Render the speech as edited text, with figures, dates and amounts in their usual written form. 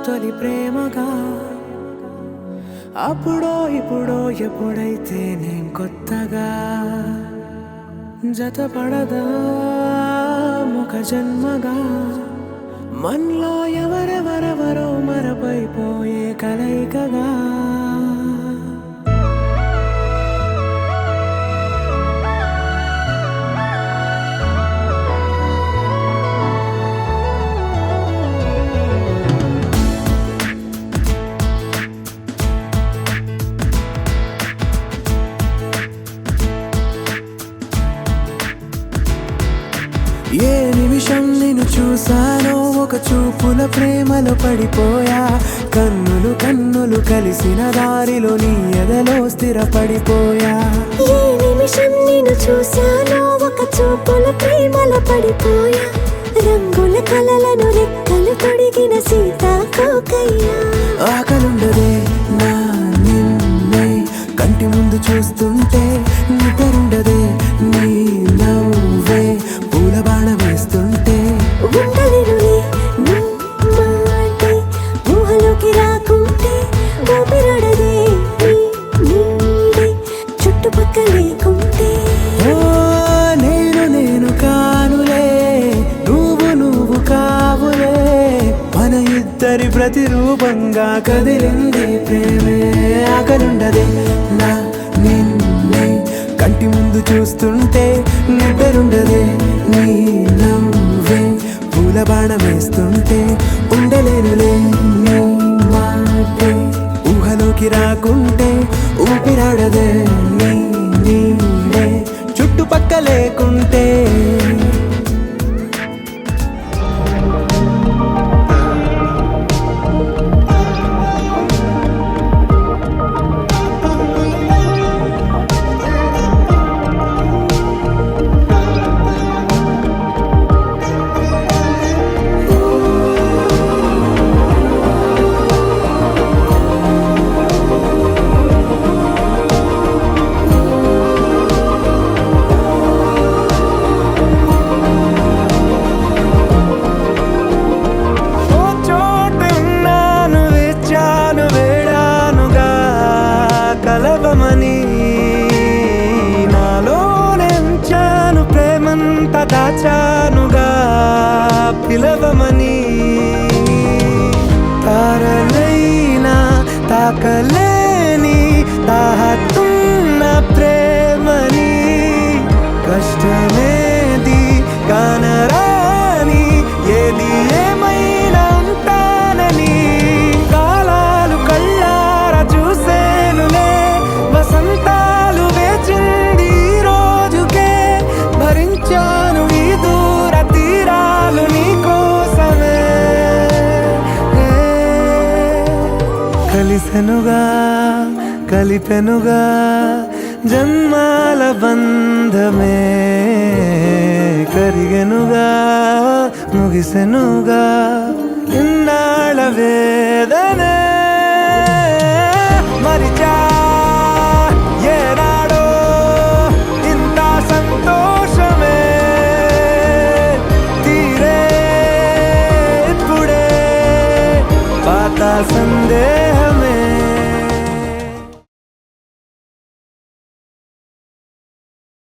తొలి ప్రేమగా అప్పుడో ఇప్పుడో ఎప్పుడైతే నేను కొత్తగా జతపడదా ముఖ జన్మగా మనలో ఎవరెవరెవరో మరపైపోయే కలయికగా ఏ నిమిషం నిన్ను చూసానో ఒక చూపుల ప్రేమలో పడిపోయా కన్నులు కన్నులు కలిసిన దారిలో నీ ఎదలో స్థిరపడిపోయా ఏ నిమిషం నిన్ను చూసానో ఒక చూపుల ప్రేమలో పడిపోయా రంగుల కలలను రెక్కలు తొడిగిన సీతాకోకయ్యా ఆకలుండదే నా నిన్నే కంటి ముందు చూస్తుంటే నిద్రుండదే నీ నవ్వే పూల బాణ వేస్తుంటే ఉండలేనులే నీ మాటే ఊహలోకి రాకుంటే ఊపిరాడదే నీ నీడే చుట్టుపక్కల లేకుంటే నేను కానులే నువ్వు కావులే మన ఇద్దరి ప్రతిరూపంగా కదిలింది ప్రేమే ఆకలుండదే నా నిన్నే కంటి ముందు చూస్తుంటే నిద్రుండదే నీ నవ్వే పూల బాణం వేస్తుంటే ఉండలేనులే నీ మాటే ఊహలోకి రాకుంటే ఊపిరాడదే నీ నీడే చుట్టుపక్క లేకుంటే దాచానుగా పిలవమని తారలైనా తాకలేని తాహతున్న ప్రేమని కష్టమేది కానరాని ఏది ఏమైనా ఉంటానని కాలాలు కళ్ళారా చూసేనులే వసంతాలు వేచింది రోజుకే భరించాను ఈ దూర తీరాలు నీకోసమే కలిసెనుగా కలిపెనుగా జన్మాల బంధమే కరిగెనుగా ముగిసెనుగా ఇన్నాళ్ళ వేదనే